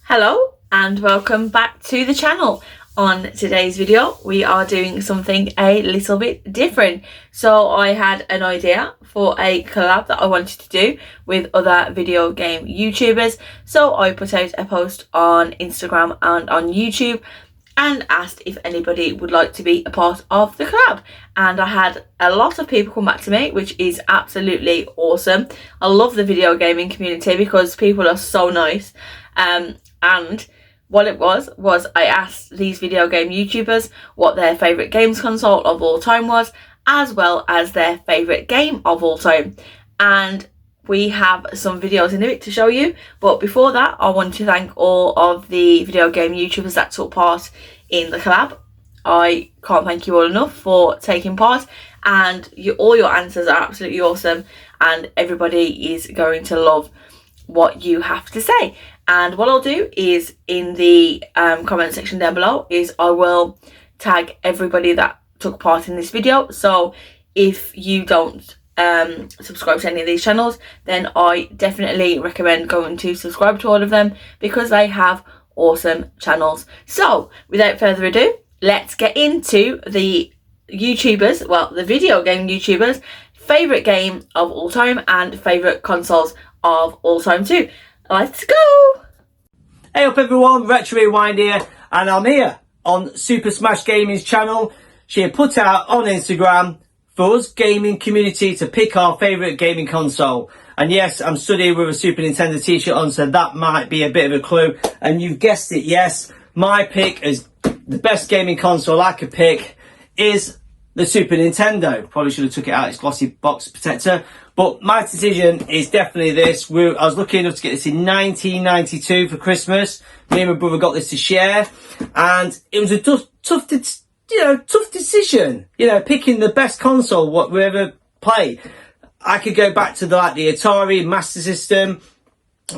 Hello and welcome back to the channel. On today's video we are doing something a little bit different. So I had an idea for a collab that I wanted to do with other video game YouTubers. So I put out a post on Instagram and on YouTube and asked if anybody would like to be a part of the collab, and I had a lot of people come back to me, which is absolutely awesome. I love the video gaming community because people are so nice. And what it was I asked these video game YouTubers what their favourite games console of all time was, as well as their favourite game of all time. And we have some videos in a bit to show you, but before that I want to thank all of the video game YouTubers that took part in the collab. I can't thank you all enough for taking part, and all your answers are absolutely awesome, and everybody is going to love what you have to say. And what I'll do is in the comment section down below is I will tag everybody that took part in this video. So if you don't subscribe to any of these channels, then I definitely recommend going to subscribe to all of them because they have awesome channels. So without further ado, let's get into the YouTubers, well, the video game YouTubers' favourite game of all time and favourite consoles of all time too. Let's go! Hey up everyone, Retwind here, and I'm here on Super Smash Gaming's channel. She had put out on Instagram for us gaming community to pick our favourite gaming console. And yes, I'm stood here with a Super Nintendo t-shirt on, so that might be a bit of a clue. And you've guessed it, yes, my pick is the best gaming console I could pick is the Super Nintendo. Probably should have took it out its glossy box protector, but my decision is definitely this. I was lucky enough to get this in 1992 for Christmas. Me and my brother got this to share, and it was a tough decision. You know, picking the best console what we ever played. I could go back to the Atari Master System,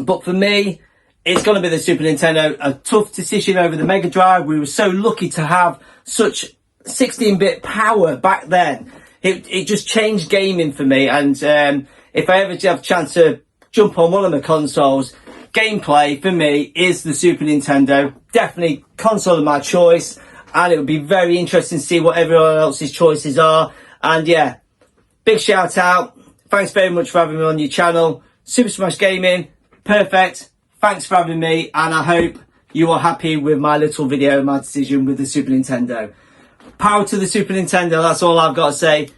but for me, it's going to be the Super Nintendo. A tough decision over the Mega Drive. We were so lucky to have such 16-bit power back then. It just changed gaming for me, and if I ever have a chance to jump on one of the consoles, gameplay for me is the Super Nintendo. Definitely console of my choice, and it would be very interesting to see what everyone else's choices are. And yeah, big shout out. Thanks very much for having me on your channel. Super Smash Gaming, perfect. Thanks for having me, and I hope you are happy with my little video, my decision with the Super Nintendo. Power to the Super Nintendo, that's all I've got to say.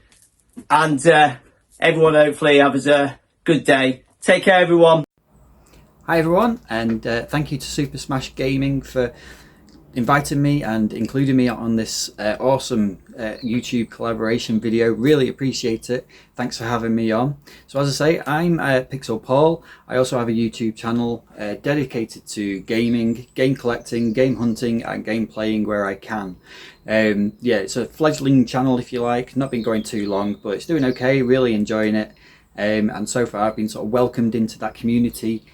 And everyone hopefully have a good day. Take care everyone. Hi everyone, and thank you to Super Smash Gaming for inviting me and including me on this awesome YouTube collaboration video. Really appreciate it. Thanks for having me on. So as I say, I'm Pixel Paul. I also have a YouTube channel dedicated to gaming, game collecting, game hunting and game playing where I can. Yeah, it's a fledgling channel if you like, not been going too long, but it's doing okay, really enjoying it. And so far I've been sort of welcomed into that community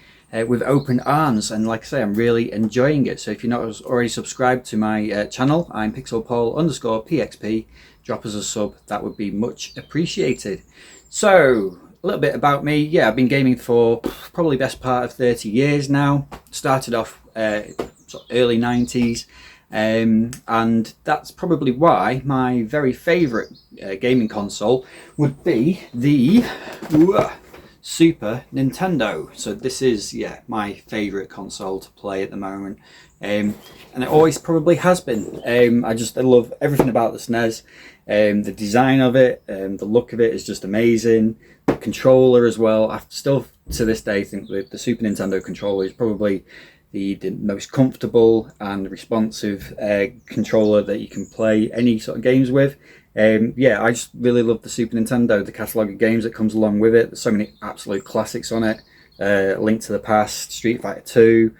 with open arms, and like I say, I'm really enjoying it. So if you're not already subscribed to my channel, I'm pixelpaul_pxp. Drop us a sub, that would be much appreciated. So a little bit about me. Yeah, I've been gaming for probably best part of 30 years now. Started off sort of early 90s, and that's probably why my very favourite gaming console would be the Super Nintendo. So this is, yeah, my favourite console to play at the moment, and it always probably has been. I love everything about the SNES. The design of it, the look of it is just amazing. The controller as well. I still to this day think that the Super Nintendo controller is probably the most comfortable and responsive controller that you can play any sort of games with. Yeah, I just really love the Super Nintendo, the catalogue of games that comes along with it. There's so many absolute classics on it. Link to the Past, Street Fighter 2,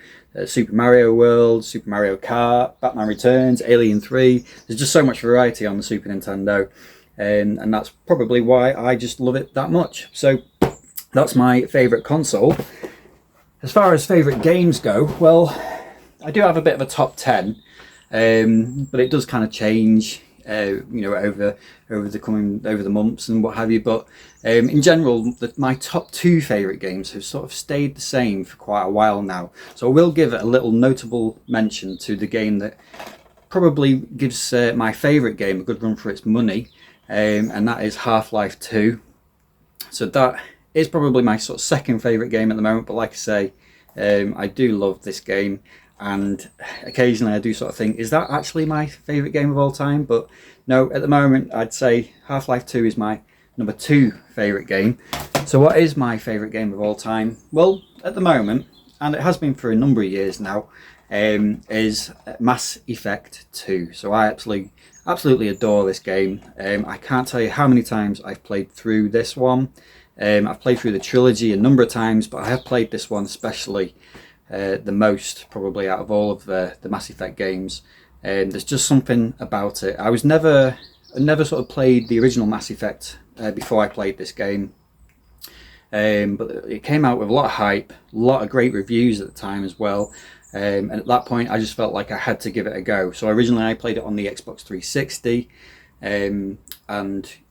Super Mario World, Super Mario Kart, Batman Returns, Alien 3. There's just so much variety on the Super Nintendo, and that's probably why I just love it that much. So that's my favourite console. As far as favourite games go, well, I do have a bit of a top 10, but it does kind of change over the months and what have you. But in general, my top 2 favourite games have sort of stayed the same for quite a while now. So I will give a little notable mention to the game that probably gives my favourite game a good run for its money, and that is Half-Life 2. So that is probably my sort of second favourite game at the moment, but like I say, I do love this game, and occasionally I do sort of think, is that actually my favourite game of all time? But no, at the moment I'd say Half-Life 2 is my number 2 favourite game. So what is my favourite game of all time? Well, at the moment, and it has been for a number of years now, is Mass Effect 2. So I absolutely adore this game. I can't tell you how many times I've played through this one. I've played through the trilogy a number of times, but I have played this one especially the most, probably out of all of the Mass Effect games. There's just something about it. I never sort of played the original Mass Effect before I played this game. But it came out with a lot of hype, a lot of great reviews at the time as well. And at that point I just felt like I had to give it a go. So originally I played it on the Xbox 360, and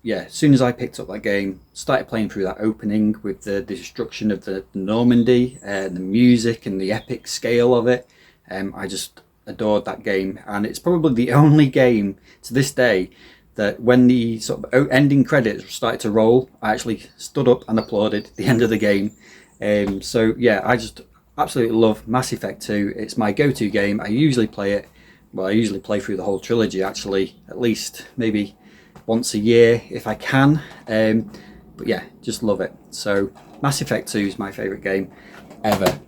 yeah, as soon as I picked up that game, started playing through that opening with the destruction of the Normandy, the music and the epic scale of it, I just adored that game. And it's probably the only game to this day that when the sort of ending credits started to roll, I actually stood up and applauded the end of the game. So yeah, I just absolutely love Mass Effect 2. It's my go-to game. I usually play through the whole trilogy, actually, at least maybe once a year if I can. But yeah, just love it. So Mass Effect 2 is my favourite game ever.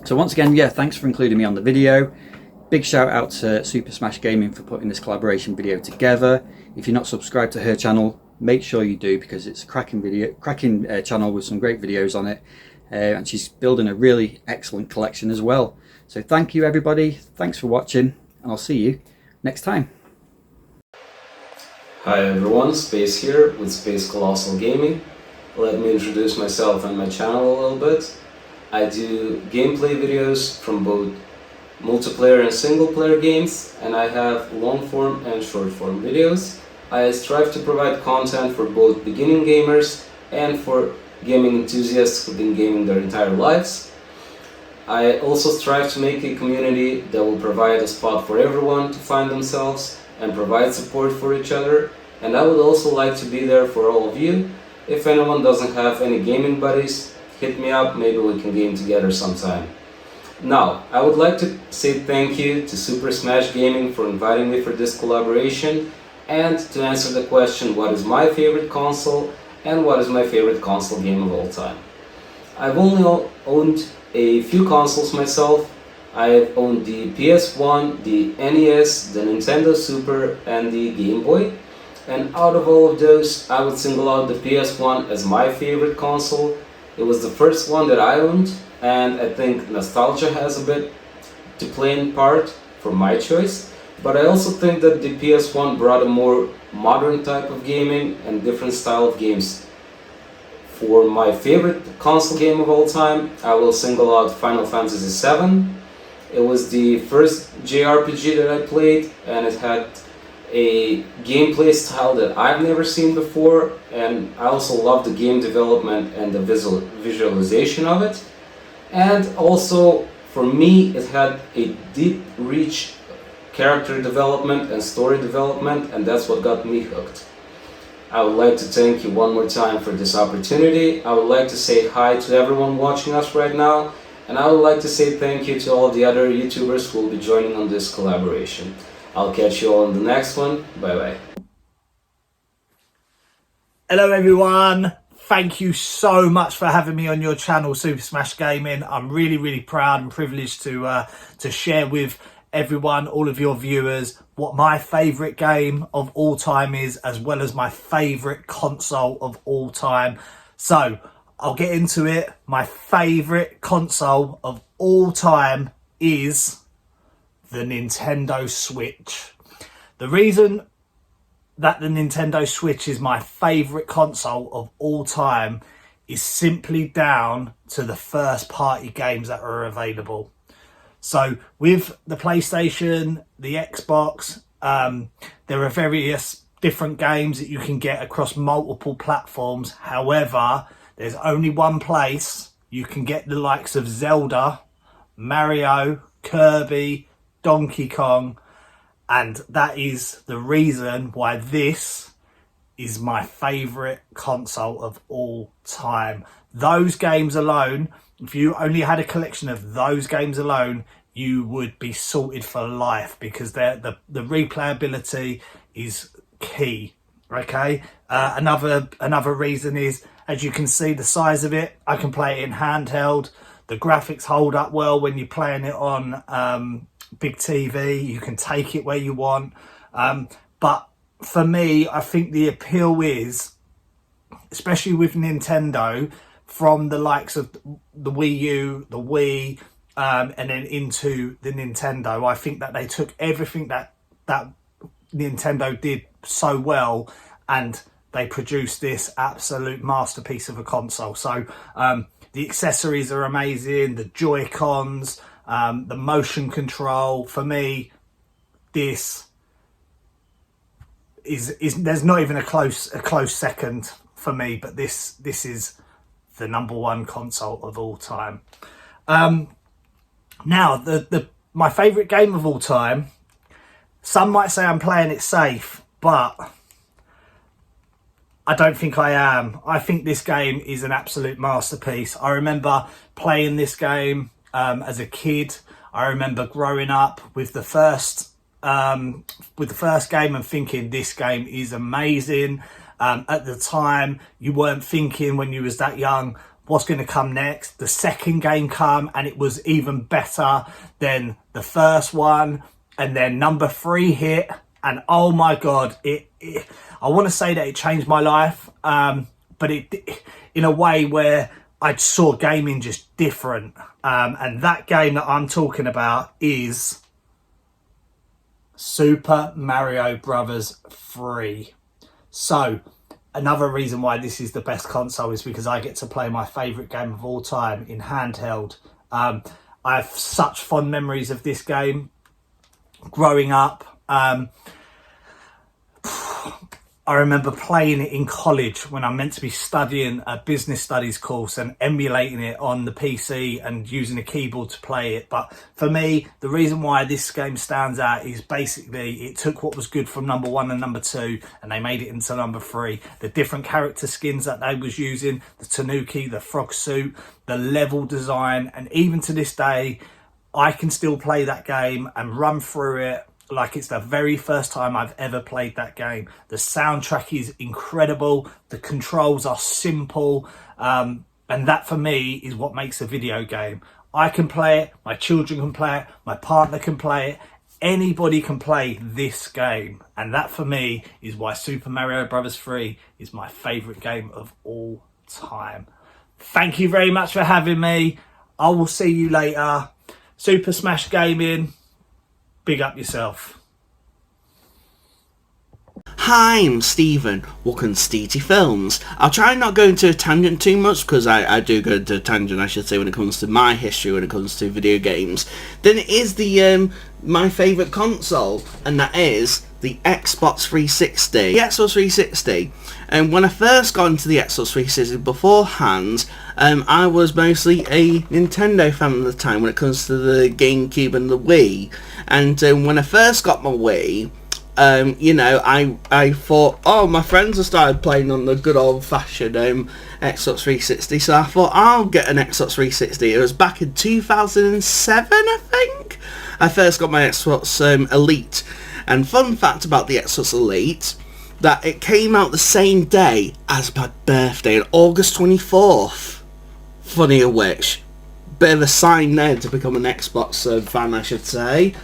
So once again, yeah, thanks for including me on the video. Big shout out to Super Smash Gaming for putting this collaboration video together. If you're not subscribed to her channel, make sure you do, because it's a cracking channel with some great videos on it. And she's building a really excellent collection as well. So thank you everybody, thanks for watching, and I'll see you next time. Hi everyone, Space here with Space Colossal Gaming. Let me introduce myself and my channel a little bit. I do gameplay videos from both multiplayer and single player games, and I have long form and short form videos. I strive to provide content for both beginning gamers and for gaming enthusiasts who've been gaming their entire lives. I also strive to make a community that will provide a spot for everyone to find themselves and provide support for each other, and I would also like to be there for all of you. If anyone doesn't have any gaming buddies, hit me up, maybe we can game together sometime. Now, I would like to say thank you to Super Smash Gaming for inviting me for this collaboration, and to answer the question, what is my favorite console and what is my favorite console game of all time. I've only owned a few consoles myself. I've owned the PS1, the NES, the Nintendo Super and the Game Boy. And out of all of those, I would single out the PS1 as my favorite console. It was the first one that I owned, and I think nostalgia has a bit to play in part for my choice. But I also think that the PS1 brought a more modern type of gaming and different style of games. For my favorite console game of all time, I will single out Final Fantasy VII. It was the first JRPG that I played, and it had a gameplay style that I've never seen before, and I also love the game development and the visualization of it. And also, for me, it had a deep, rich character development and story development, and that's what got me hooked. I would like to thank you one more time for this opportunity. I would like to say hi to everyone watching us right now, and I would like to say thank you to all the other YouTubers who will be joining on this collaboration. I'll catch you all in the next one. Bye bye. Hello everyone, thank you so much for having me on your channel, Super Smash Gaming. I'm really proud and privileged to share with everyone, all of your viewers, what my favourite game of all time is, as well as my favourite console of all time. So I'll get into it. My favourite console of all time is the Nintendo Switch. The reason that the Nintendo Switch is my favourite console of all time is simply down to the first party games that are available. So with the PlayStation, the Xbox There are various different games that you can get across multiple platforms. However, there's only one place you can get the likes of Zelda, Mario, Kirby, Donkey Kong, and that is the reason why this is my favourite console of all time. Those games alone, if you only had a collection of those games alone, you would be sorted for life, because the replayability is key. Okay, another reason is, as you can see, the size of it. I can play it in handheld. The graphics hold up well when you're playing it on big TV. You can take it where you want. But for me, I think the appeal is, especially with Nintendo, from the likes of the Wii U, the Wii, and then into the Nintendo, I think that they took everything that Nintendo did so well and they produced this absolute masterpiece of a console. So the accessories are amazing, the Joy-Cons, the motion control. For me, this is there's not even a close second for me, but this is the number one console of all time. Now, my favourite game of all time, some might say I'm playing it safe, but I don't think I am. I think this game is an absolute masterpiece. I remember playing this game as a kid. I remember growing up with the first game and thinking this game is amazing. At the time, you weren't thinking, when you was that young, what's going to come next. The second game come and it was even better than the first one, and then number 3 hit, and oh my god, I want to say that it changed my life, but it in a way where I saw gaming just different, and that game that I'm talking about is Super Mario Brothers 3. So another reason why this is the best console is because I get to play my favourite game of all time in handheld. I have such fond memories of this game growing up. I remember playing it in college when I'm meant to be studying a business studies course and emulating it on the PC and using a keyboard to play it. But for me, the reason why this game stands out is basically it took what was good from number 1 and number 2 and they made it into number 3. The different character skins that they was using, the Tanuki, the frog suit, the level design, and even to this day, I can still play that game and run through it like it's the very first time I've ever played that game. The soundtrack is incredible. The controls are simple. And that for me is what makes a video game. I can play it. My children can play it. My partner can play it. Anybody can play this game. And that for me is why Super Mario Bros. 3 is my favourite game of all time. Thank you very much for having me. I will see you later. Super Smash Gaming. Big up yourself. Hi, I'm Stephen. Welcome to Steety Films. I'll try not go into a tangent too much because I do go into a tangent, I should say, when it comes to my history, when it comes to video games. Then it is the my favourite console, and that is the Xbox 360. The Xbox 360. And when I first got into the Xbox 360 beforehand, I was mostly a Nintendo fan at the time when it comes to the GameCube and the Wii. And when I first got my Wii, you know, I thought, oh, my friends have started playing on the good old-fashioned Xbox 360, so I thought I'll get an Xbox 360. It was back in 2007, I think, I first got my Xbox Elite. And fun fact about the Xbox Elite, that it came out the same day as my birthday, on August 24th. Funny of which, bit of a sign there to become an Xbox fan, I should say.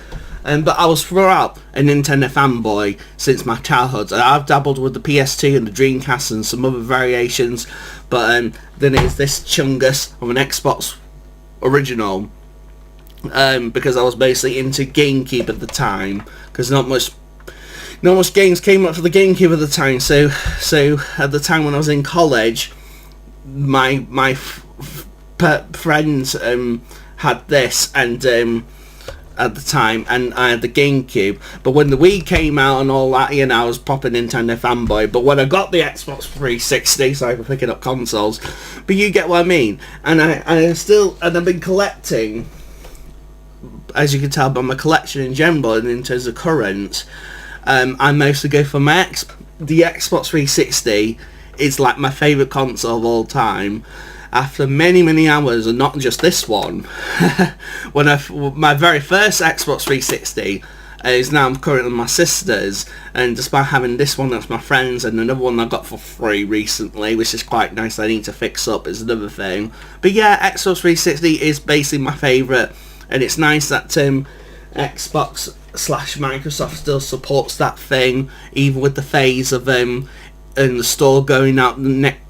But I was throughout a Nintendo fanboy since my childhood. I've dabbled with the PS2 and the Dreamcast and some other variations, but then it's this chungus of an Xbox original, because I was basically into GameCube at the time, because not much games came up for the GameCube at the time. So at the time when I was in college, my friends had this, and at the time, and I had the GameCube. But when the Wii came out and all that, you know, I was proper Nintendo fanboy. But when I got the Xbox 360, so I was picking up consoles. But you get what I mean. And I've been collecting, as you can tell by my collection in general, and in terms of current, I mostly go for the Xbox 360 is like my favourite console of all time. After many hours, and not just this one, my very first Xbox 360 is now currently my sister's, and despite having this one that's my friend's and another one I got for free recently, which is quite nice, I need to fix up, is another thing. But yeah, Xbox 360 is basically my favourite, and it's nice that Xbox / Microsoft still supports that thing, even with the phase of in the store going out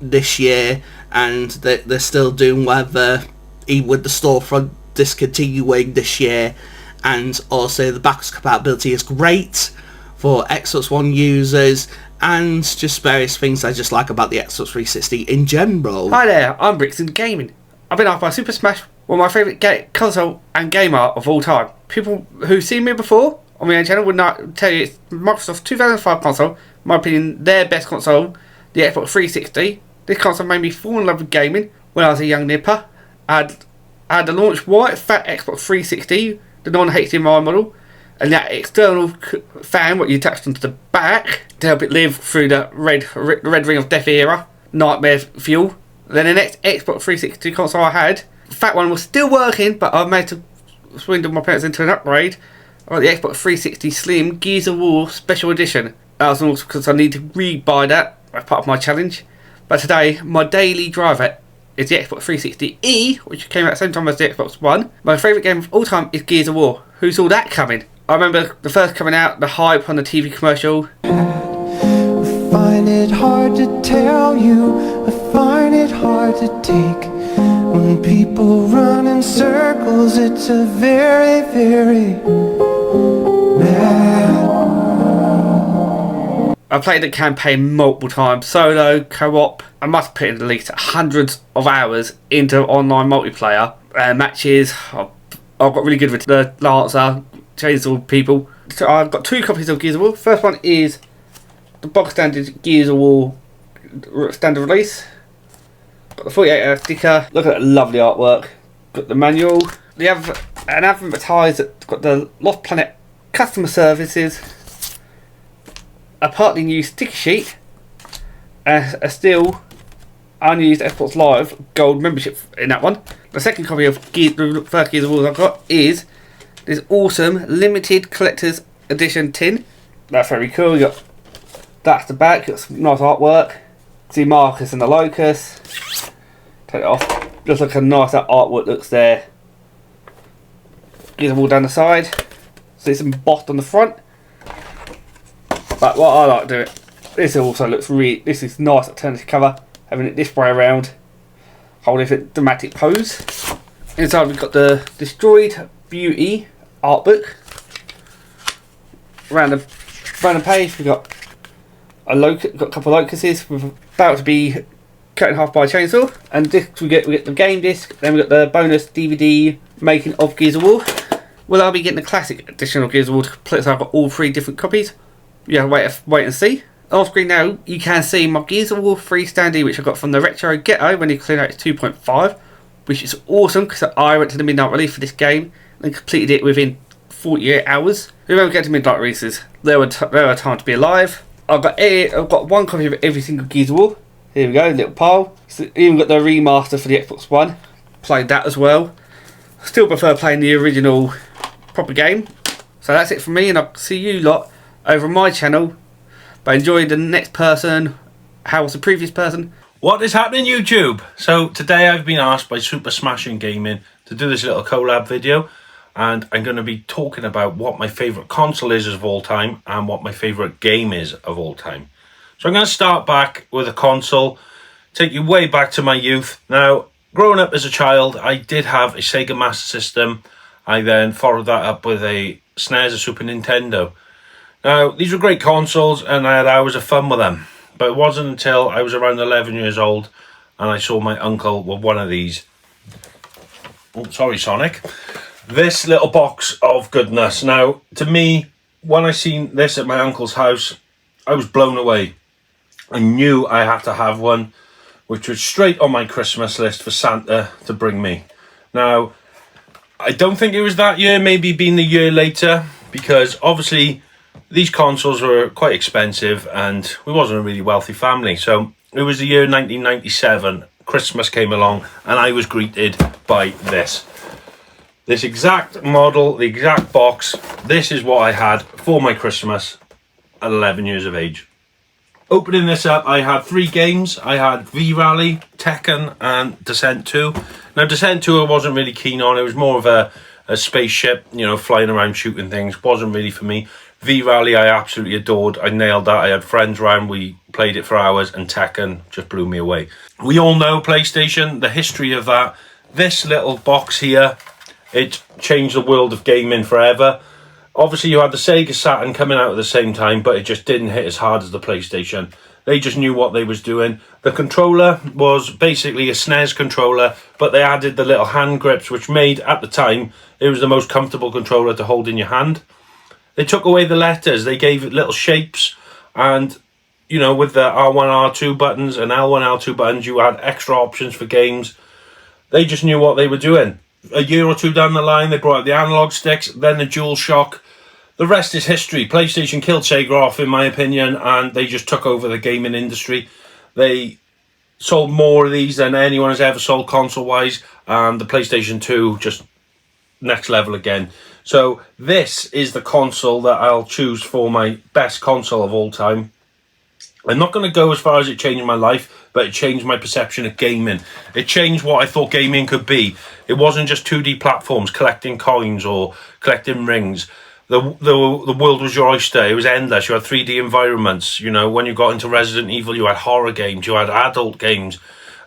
this year, and they're still doing whatever, even with the storefront discontinuing this year. And also the backwards compatibility is great for Xbox One users, and just various things I just like about the Xbox 360 in general. Hi there, I'm Brixton Gaming. I've been asked by Super Smash, one of my favourite console and gamer of all time. People who've seen me before on my own channel would not tell you it's Microsoft's 2005 console, in my opinion their best console, the Xbox 360. This console made me fall in love with gaming when I was a young nipper. I had the launch white fat Xbox 360, the non-HDMI model, and that external fan what you attached onto the back to help it live through the red ring of death era, nightmare fuel. Then the next Xbox 360 console I had, the fat one was still working, but I managed to swindle my parents into an upgrade. I got the Xbox 360 Slim Gears of War Special Edition. That was also because I need to re-buy that as part of my challenge. But today, my daily driver is the Xbox 360E, which came out at the same time as the Xbox One. My favourite game of all time is Gears of War. Who saw that coming? I remember the first coming out, the hype on the TV commercial. I find it hard to tell you, I find it hard to take. When people run in circles, it's a very, very mad. I played the campaign multiple times, solo, co-op. I must put in at least hundreds of hours into online multiplayer matches. I've got really good with the Lancer, Chainsaw people. So I've got 2 copies of Gears of War. First one is the box standard Gears of War standard release. Got the 48-hour sticker. Look at that lovely artwork. Got the manual. They have an advertised that's got the Lost Planet customer services, a partly new sticker sheet, a still unused Xbox Live Gold membership in that one. The second copy of the first Gears of War I've got is this awesome limited collector's edition tin. That's very cool. You got that's the back. Got some nice artwork. See Marcus and the Locust. Take it off. Just look how nice that artwork looks there. Gears of War down the side. See some embossed on the front. But what I like to do it, this also looks really, this is nice alternative cover, having it this way around, holding a dramatic pose. Inside we've got the Destroyed Beauty art book. Around the page we've got got a couple of locusts with about to be cut in half by a chainsaw. And discs we get the game disc, then we got the bonus DVD making of Gears of War. Well, I'll be getting the classic edition of Gears of War to complete, so I've got all 3 different copies. Yeah, wait and see. On screen now, you can see my Gears of War 3 standee, which I got from the Retro Ghetto when he cleared out its 2.5, which is awesome because I went to the midnight release for this game and completed it within 48 hours. Remember, getting to midnight releases, there were time to be alive. I've got 1 copy of every single Gears of War. Here we go, little pile. So even got the remaster for the Xbox One. Played that as well. Still prefer playing the original proper game. So that's it from me, and I'll see you lot over my channel. But enjoy the next person. How was the previous person? What is happening, YouTube? So today I've been asked by Super Smashing Gaming to do this little collab video, and I'm going to be talking about what my favourite console is of all time and what my favourite game is of all time. So I'm going to start back with a console, take you way back to my youth. Now, growing up as a child, I did have a Sega Master System. I then followed that up with a SNES, a Super Nintendo. Now, these were great consoles and I had hours of fun with them. But it wasn't until I was around 11 years old and I saw my uncle with one of these. Oh, sorry, Sonic. This little box of goodness. Now, to me, when I seen this at my uncle's house, I was blown away. I knew I had to have one, which was straight on my Christmas list for Santa to bring me. Now, I don't think it was that year, maybe been the year later, because obviously these consoles were quite expensive and we wasn't a really wealthy family. So it was the year 1997, Christmas came along and I was greeted by this. This exact model, the exact box, this is what I had for my Christmas at 11 years of age. Opening this up, I had 3 games. I had V-Rally, Tekken, and Descent 2. Now, Descent 2 I wasn't really keen on. It was more of a spaceship, you know, flying around shooting things. Wasn't really for me. V-Rally I absolutely adored. I nailed that. I had friends around. We played it for hours, and Tekken just blew me away. We all know PlayStation, the history of that. This little box here, it changed the world of gaming forever. Obviously, you had the Sega Saturn coming out at the same time, but it just didn't hit as hard as the PlayStation. They just knew what they was doing. The controller was basically a SNES controller, but they added the little hand grips, which made, at the time, it was the most comfortable controller to hold in your hand. They took away the letters. They gave it little shapes, and, you know, with the R1, R2 buttons and L1, L2 buttons, you had extra options for games. They just knew what they were doing. A year or two down the line, they brought out the analog sticks, then the DualShock. The rest is history. PlayStation killed Sega off, in my opinion, and they just took over the gaming industry. They sold more of these than anyone has ever sold console-wise, and the PlayStation 2 just next level again. So this is the console that I'll choose for my best console of all time. I'm not going to go as far as it changed my life, but it changed my perception of gaming. It changed what I thought gaming could be. It wasn't just 2D platforms, collecting coins or collecting rings. The world was your oyster. It was endless. You had 3D environments. You know, when you got into Resident Evil, you had horror games. You had adult games.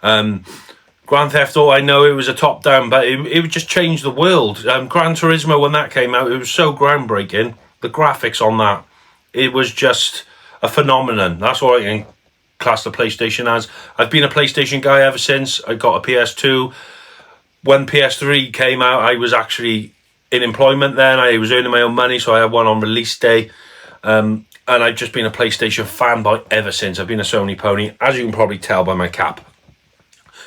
Grand Theft Auto, I know it was a top-down, but it just changed the world. Gran Turismo, when that came out, it was so groundbreaking. The graphics on that, it was just a phenomenon. That's what I can class the PlayStation as. I've been a PlayStation guy ever since. I got a PS2. When PS3 came out, I was actually in employment then. I was earning my own money, so I had one on release day. And I've just been a PlayStation fanboy ever since. I've been a Sony pony, as you can probably tell by my cap.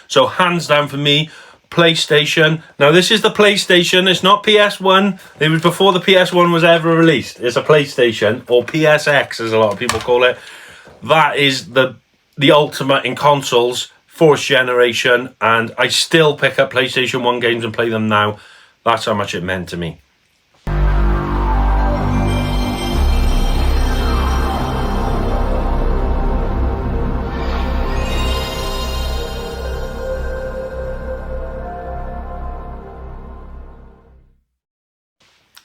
So hands down for me, PlayStation. Now this is the PlayStation, it's not PS1. It was before the PS1 was ever released. It's a PlayStation, or PSX as a lot of people call it. That is the ultimate in consoles, 4th generation, and I still pick up PlayStation 1 games and play them now. That's how much it meant to me.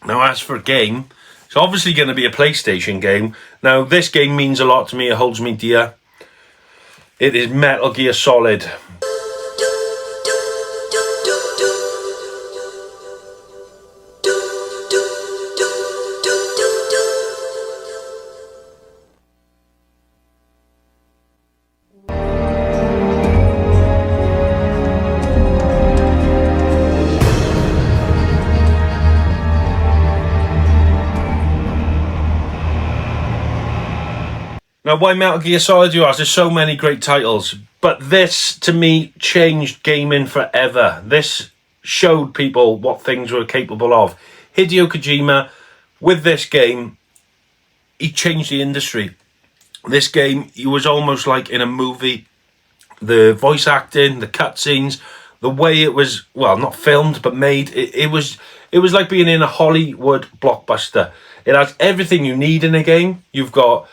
Now, as for a game, it's obviously going to be a PlayStation game. Now, this game means a lot to me. It holds me dear. It is Metal Gear Solid. Now, why Metal Gear Solid, you ask? There's so many great titles, but this, to me, changed gaming forever. This showed people what things were capable of. Hideo Kojima, with this game, he changed the industry. This game, he was almost like in a movie. The voice acting, the cutscenes, the way it was, well, not filmed, but made, it was like being in a Hollywood blockbuster. It has everything you need in a game. You've got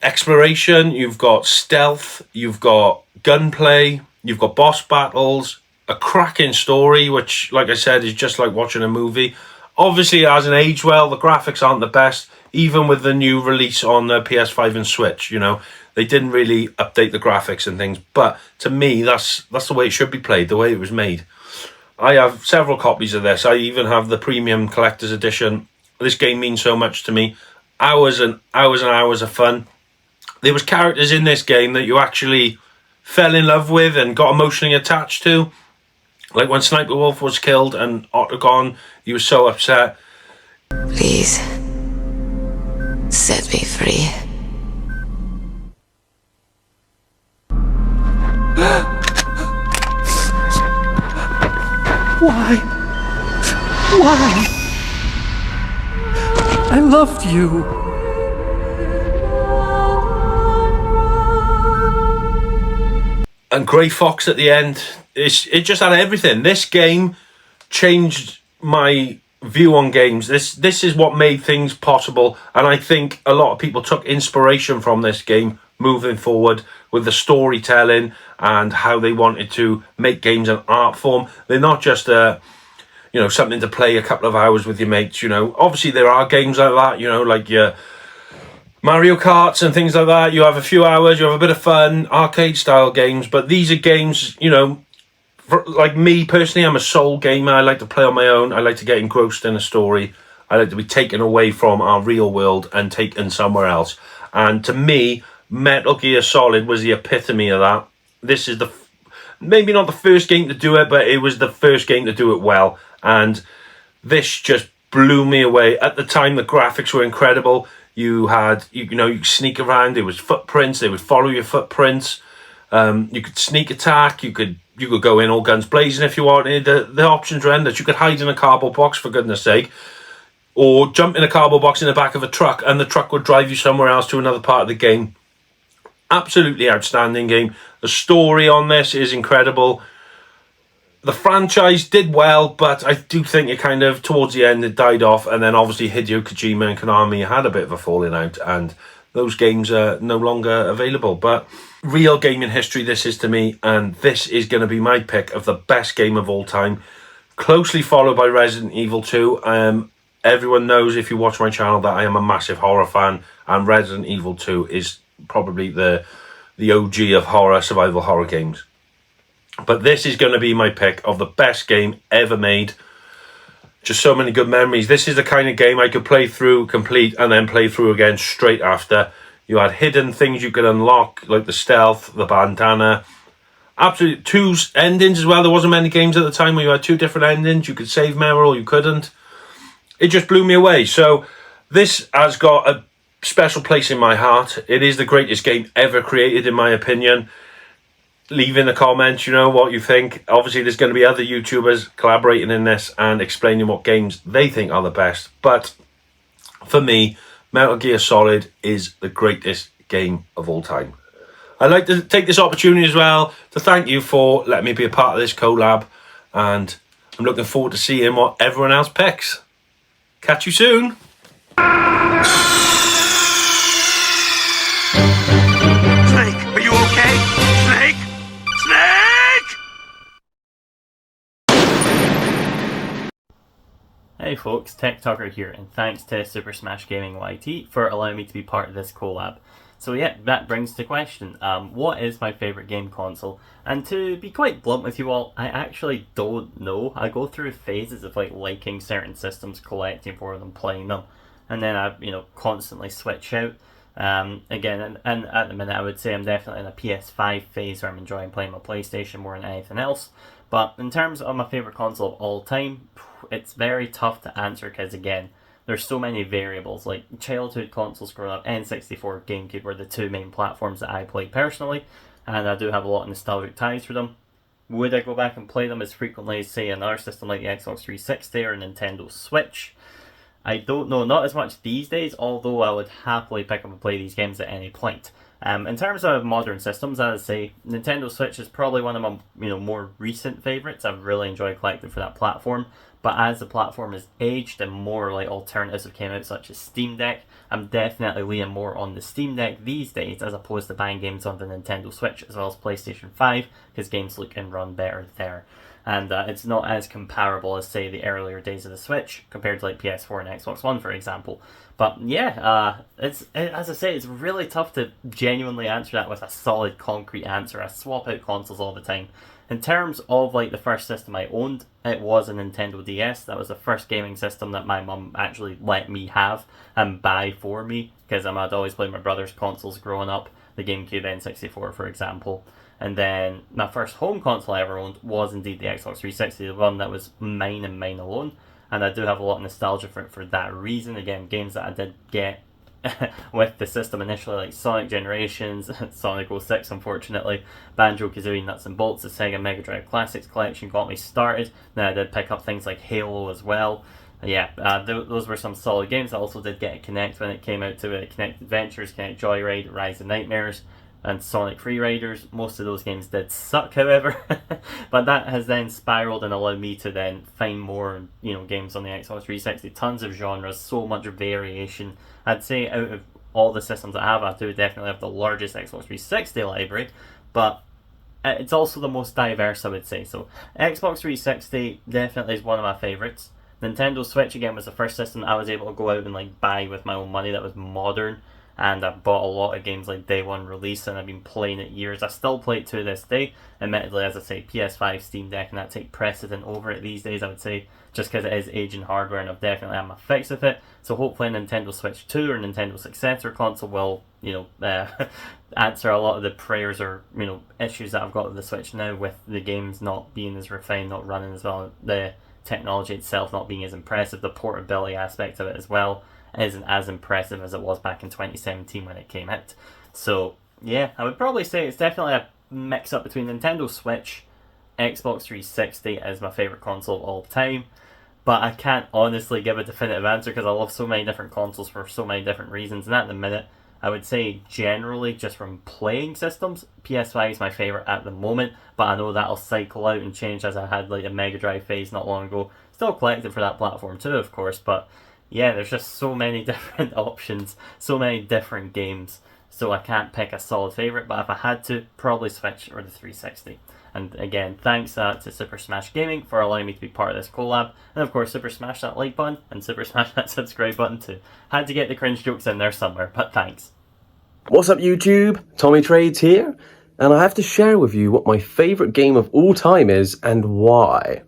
exploration, you've got stealth, you've got gunplay, you've got boss battles, a cracking story, which, like I said, is just like watching a movie. Obviously, it hasn't aged well. The graphics aren't the best, even with the new release on the PS5 and Switch. You know, they didn't really update the graphics and things. But to me, that's the way it should be played, the way it was made. I have several copies of this. I even have the premium collector's edition. This game means so much to me. Hours and hours and hours of fun. There was characters in this game that you actually fell in love with and got emotionally attached to. Like when Sniper Wolf was killed and Octagon, he was so upset. Please, set me free. Why? Why? I loved you. And Grey Fox at the end, it just had everything. This game changed my view on games. This is what made things possible, and I think a lot of people took inspiration from this game moving forward with the storytelling and how they wanted to make games an art form. They're not just something to play a couple of hours with your mates. Obviously there are games like that, like your Mario Karts and things like that. You have a few hours, you have a bit of fun, arcade style games, but these are games, like me personally, I'm a soul gamer. I like to play on my own. I like to get engrossed in a story. I like to be taken away from our real world and taken somewhere else. And to me, Metal Gear Solid was the epitome of that. This is maybe not the first game to do it, but it was the first game to do it well. And this just blew me away. At the time, the graphics were incredible. You could sneak around. There was footprints. They would follow your footprints. You could sneak attack. You could go in all guns blazing if you wanted. The options were endless. You could hide in a cardboard box, for goodness sake, or jump in a cardboard box in the back of a truck, and the truck would drive you somewhere else to another part of the game. Absolutely outstanding game. The story on this is incredible. The franchise did well, but I do think it kind of, towards the end, it died off, and then obviously Hideo Kojima and Konami had a bit of a falling out, and those games are no longer available. But real gaming history this is to me, and this is going to be my pick of the best game of all time, closely followed by Resident Evil 2. Everyone knows, if you watch my channel, that I am a massive horror fan, and Resident Evil 2 is probably the OG of survival horror games. But this is going to be my pick of the best game ever made. Just so many good memories. This is the kind of game I could play through, complete, and then play through again straight after. You had hidden things you could unlock, like the stealth, the bandana. Absolutely, 2 endings as well. There wasn't many games at the time where you had 2 different endings. You could save Meryl or you couldn't. It just blew me away. So this has got a special place in my heart. It is the greatest game ever created, in my opinion. Leave in the comments, what you think. Obviously, there's going to be other YouTubers collaborating in this and explaining what games they think are the best. But for me, Metal Gear Solid is the greatest game of all time. I'd like to take this opportunity as well to thank you for letting me be a part of this collab. And I'm looking forward to seeing what everyone else picks. Catch you soon. Snake, are you okay? Snake? Snake! Hey folks, Tech Tucker here, and thanks to Super Smash Gaming YT for allowing me to be part of this collab. So yeah, that brings the question, what is my favourite game console? And to be quite blunt with you all, I actually don't know. I go through phases of liking certain systems, collecting for them, playing them, and then I constantly switch out. Again, and at the minute I would say I'm definitely in a PS5 phase where I'm enjoying playing my PlayStation more than anything else. But in terms of my favourite console of all time, it's very tough to answer because again, there's so many variables. Like childhood consoles growing up, N64, GameCube were the 2 main platforms that I played personally, and I do have a lot of nostalgic ties for them. Would I go back and play them as frequently as say another system like the Xbox 360 or Nintendo Switch? I don't know, not as much these days, although I would happily pick up and play these games at any point. In terms of modern systems, I would say Nintendo Switch is probably one of my more recent favourites. I've really enjoyed collecting for that platform. But as the platform has aged and more alternatives have came out, such as Steam Deck, I'm definitely leaning more on the Steam Deck these days as opposed to buying games on the Nintendo Switch as well as PlayStation 5, because games look and run better there. And it's not as comparable as, say, the earlier days of the Switch compared to PS4 and Xbox One, for example. But yeah, as I say, it's really tough to genuinely answer that with a solid, concrete answer. I swap out consoles all the time. In terms of the first system I owned, it was a Nintendo DS. That was the first gaming system that my mum actually let me have and buy for me, because I'd always played my brother's consoles growing up, the GameCube, N64 for example. And then my first home console I ever owned was indeed the Xbox 360, the one that was mine and mine alone. And I do have a lot of nostalgia for it for that reason. Again, games that I did get with the system initially, like Sonic Generations, Sonic 06 unfortunately, Banjo-Kazooie Nuts and Bolts, the Sega Mega Drive Classics collection got me started. Then I did pick up things like Halo as well. Yeah, those were some solid games. I also did get a Kinect when it came out to it. Kinect Adventures, Kinect Joyride, Rise of Nightmares, and Sonic Free Riders. Most of those games did suck, however, but that has then spiraled and allowed me to then find more, games on the Xbox 360. Tons of genres, so much variation. I'd say out of all the systems I have, I do definitely have the largest Xbox 360 library, but it's also the most diverse, I would say. So Xbox 360 definitely is one of my favourites. Nintendo Switch, again, was the first system I was able to go out and buy with my own money that was modern. And I've bought a lot of games like day one release, and I've been playing it years. I still play it to this day. Admittedly, as I say, PS5, Steam Deck, and that take precedent over it these days, I would say, just because it is aging hardware, and I've definitely had my fix of it. So hopefully Nintendo Switch 2 or Nintendo successor console will, answer a lot of the prayers or, issues that I've got with the Switch now, with the games not being as refined, not running as well, the technology itself not being as impressive, the portability aspect of it as well isn't as impressive as it was back in 2017 when it came out. So yeah, I would probably say it's definitely a mix up between Nintendo Switch, Xbox 360 as my favourite console of all time, but I can't honestly give a definitive answer because I love so many different consoles for so many different reasons. And at the minute, I would say generally just from playing systems, PS5 is my favourite at the moment, but I know that'll cycle out and change as I had like a Mega Drive phase not long ago. Still collected for that platform too, of course, but yeah, there's just so many different options, so many different games, so I can't pick a solid favourite, but if I had to, probably Switch or the 360. And again, thanks to Super Smash Gaming for allowing me to be part of this collab, and of course Super Smash that like button, and Super Smash that subscribe button too. Had to get the cringe jokes in there somewhere, but thanks. What's up YouTube? Tommy Trades here, and I have to share with you what my favourite game of all time is and why.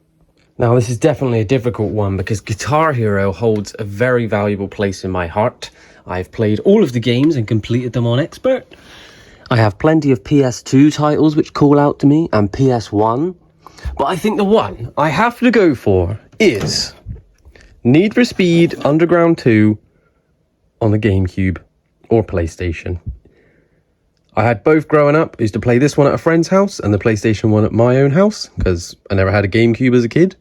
Now, this is definitely a difficult one because Guitar Hero holds a very valuable place in my heart. I've played all of the games and completed them on Expert. I have plenty of PS2 titles which call out to me, and PS1. But I think the one I have to go for is Need for Speed Underground 2 on the GameCube or PlayStation. I had both growing up. I used to play this one at a friend's house and the PlayStation one at my own house because I never had a GameCube as a kid.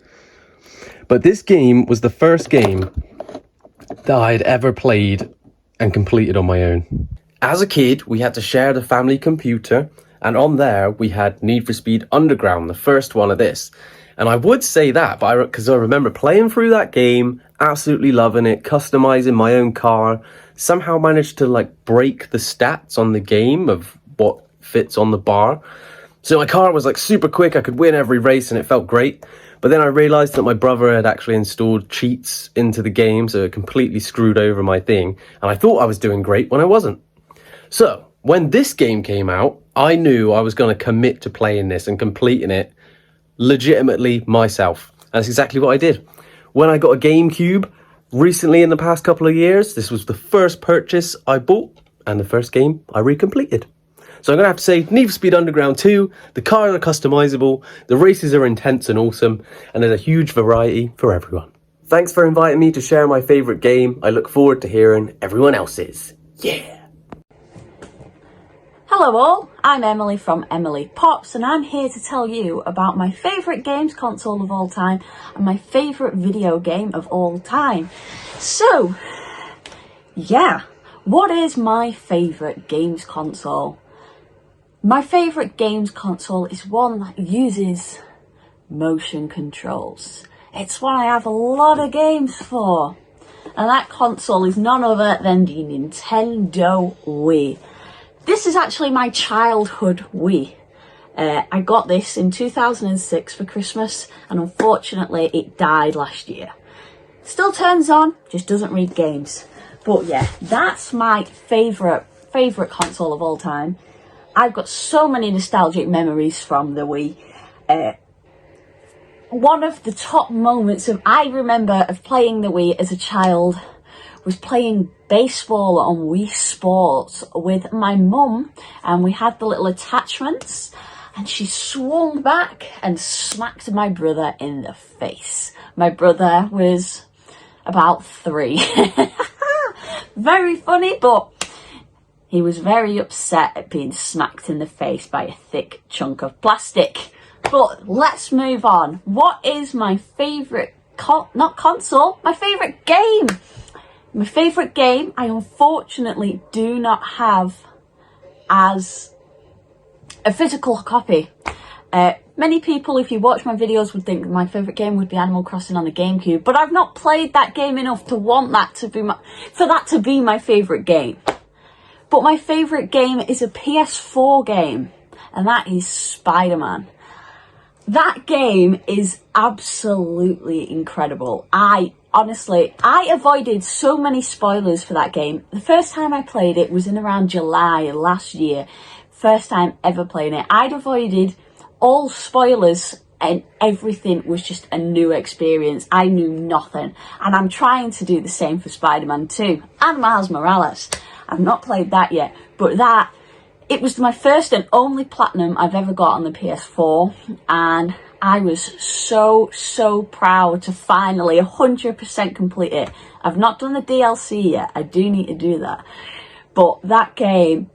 But this game was the first game that I had ever played and completed on my own. As a kid, we had to share the family computer, and on there we had Need for Speed Underground, the first one of this. And I would say that, because I remember playing through that game, absolutely loving it, customizing my own car, somehow managed to break the stats on the game of what fits on the bar. So my car was super quick, I could win every race and it felt great. But then I realised that my brother had actually installed cheats into the game, so it completely screwed over my thing. And I thought I was doing great when I wasn't. So when this game came out, I knew I was going to commit to playing this and completing it legitimately myself. And that's exactly what I did. When I got a GameCube recently in the past couple of years, this was the first purchase I bought and the first game I recompleted. So I'm going to have to say Need for Speed Underground 2, the cars are customizable, the races are intense and awesome, and there's a huge variety for everyone. Thanks for inviting me to share my favourite game. I look forward to hearing everyone else's. Yeah! Hello all, I'm Emily from Emily Pops, and I'm here to tell you about my favourite games console of all time and my favourite video game of all time. So, yeah, what is my favourite games console? My favourite games console is one that uses motion controls. It's one I have a lot of games for. And that console is none other than the Nintendo Wii. This is actually my childhood Wii. I got this in 2006 for Christmas, and unfortunately it died last year. Still turns on, just doesn't read games. But yeah, that's my favourite console of all time. I've got so many nostalgic memories from the Wii. One of the top moments I remember of playing the Wii as a child was playing baseball on Wii Sports with my mum, and we had the little attachments, and she swung back and smacked my brother in the face. My brother was about 3. Very funny, but he was very upset at being smacked in the face by a thick chunk of plastic. But let's move on. What is my favourite, not console, my favourite game? My favourite game I unfortunately do not have as a physical copy. Many people, if you watch my videos, would think my favourite game would be Animal Crossing on the GameCube, but I've not played that game enough to want that to be for that to be my favourite game. But my favourite game is a PS4 game, and that is Spider-Man. That game is absolutely incredible. I avoided so many spoilers for that game. The first time I played it was in around July last year. First time ever playing it. I'd avoided all spoilers and everything was just a new experience. I knew nothing. And I'm trying to do the same for Spider-Man 2 and Miles Morales. I've not played that yet, but it was my first and only platinum I've ever got on the PS4, and I was so proud to finally 100% complete it. I've not done the DLC yet. I do need to do that. But that game,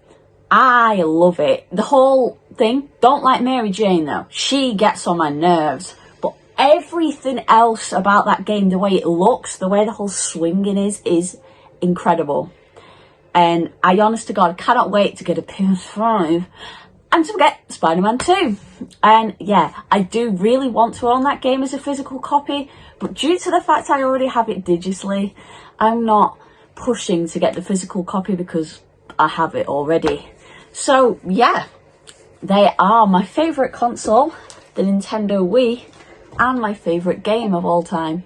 I love it. The whole thing, don't like Mary Jane though. She gets on my nerves. But everything else about that game, the way it looks, the way the whole swinging is incredible. And I, honest to God, cannot wait to get a PS5 and to get Spider-Man 2. And yeah, I do really want to own that game as a physical copy, but due to the fact I already have it digitally, I'm not pushing to get the physical copy because I have it already. So yeah, they are my favourite console, the Nintendo Wii, and my favourite game of all time,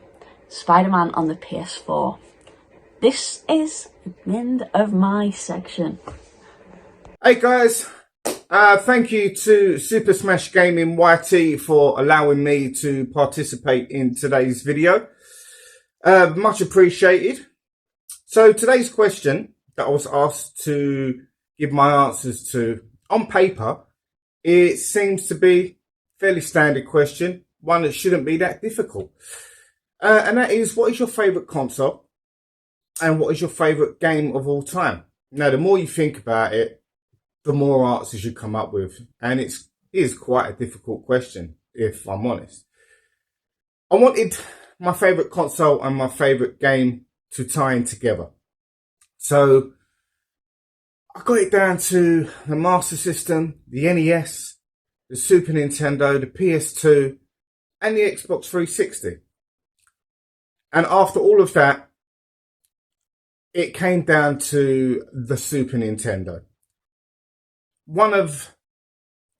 Spider-Man on the PS4. This is the end of my section. Hey guys, thank you to Super Smash Gaming YT for allowing me to participate in today's video. Much appreciated. So today's question that I was asked to give my answers to, on paper, it seems to be a fairly standard question, one that shouldn't be that difficult. And that is, what is your favourite console? And what is your favourite game of all time? Now, the more you think about it, the more answers you come up with. And it is quite a difficult question, if I'm honest. I wanted my favourite console and my favourite game to tie in together. So I got it down to the Master System, the NES, the Super Nintendo, the PS2, and the Xbox 360. And after all of that, it came down to the Super Nintendo. One of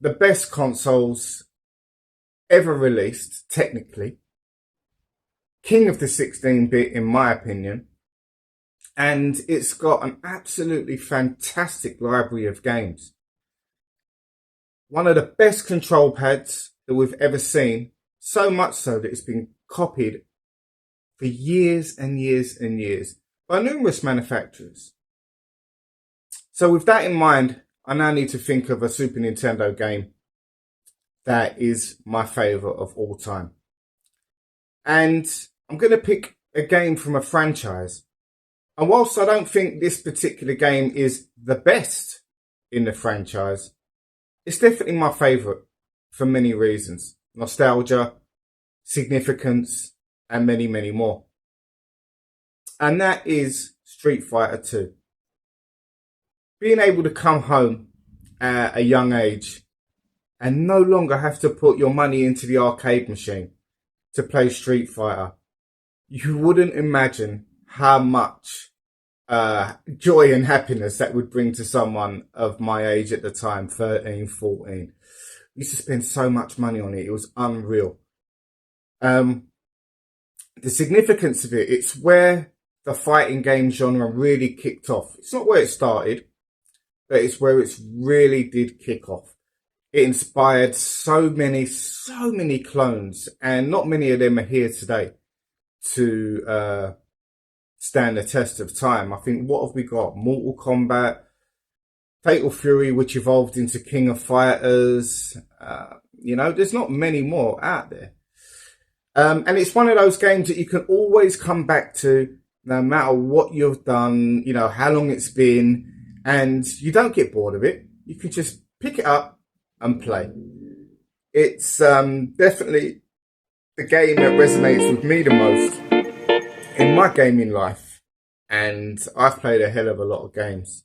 the best consoles ever released, technically. King of the 16-bit, in my opinion. And it's got an absolutely fantastic library of games. One of the best control pads that we've ever seen. So much so that it's been copied for years and years and years by numerous manufacturers. So with that in mind, I now need to think of a Super Nintendo game that is my favourite of all time. And I'm going to pick a game from a franchise. And whilst I don't think this particular game is the best in the franchise, it's definitely my favourite for many reasons. Nostalgia, significance, and many, many more. And that is Street Fighter 2. Being able to come home at a young age and no longer have to put your money into the arcade machine to play Street Fighter. You wouldn't imagine how much joy and happiness that would bring to someone of my age at the time, 13, 14. We used to spend so much money on it. It was unreal. The significance of it, it's where the fighting game genre really kicked off. It's not where it started, but it's where it really did kick off. It inspired so many clones, and not many of them are here today to stand the test of time. I think, what have we got? Mortal Kombat, Fatal Fury, which evolved into King of Fighters. You know, there's not many more out there. And it's one of those games that you can always come back to, no matter what you've done, you know, how long it's been, and you don't get bored of it. You can just pick it up and play. It's definitely the game that resonates with me the most in my gaming life. And I've played a hell of a lot of games.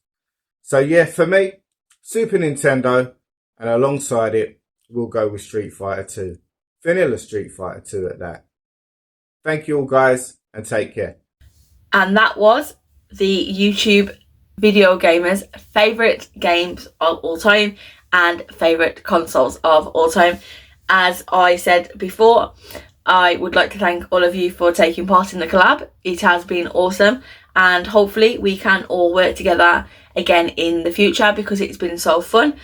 So yeah, for me, Super Nintendo, and alongside it, we'll go with Street Fighter 2. Vanilla Street Fighter 2 at that. Thank you all guys, and take care. And that was the YouTube video gamers' favourite games of all time and favourite consoles of all time. As I said before, I would like to thank all of you for taking part in the collab. It has been awesome, and hopefully we can all work together again in the future because it's been so fun.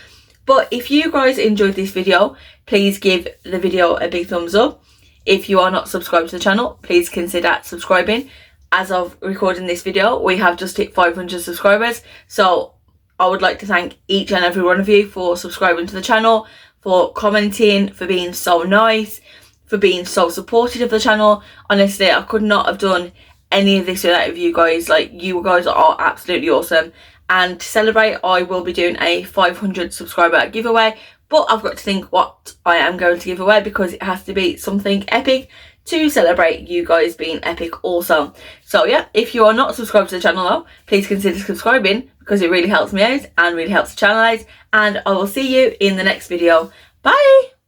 But if you guys enjoyed this video, please give the video a big thumbs up. If you are not subscribed to the channel, please consider subscribing. As of recording this video, we have just hit 500 subscribers. So I would like to thank each and every one of you for subscribing to the channel, for commenting, for being so nice, for being so supportive of the channel. Honestly, I could not have done any of this without you guys. Like, you guys are absolutely awesome. And to celebrate, I will be doing a 500 subscriber giveaway, but I've got to think what I am going to give away because it has to be something epic to celebrate you guys being epic also. So yeah, if you are not subscribed to the channel though, please consider subscribing because it really helps me out and really helps the channel out, and I will see you in the next video. Bye!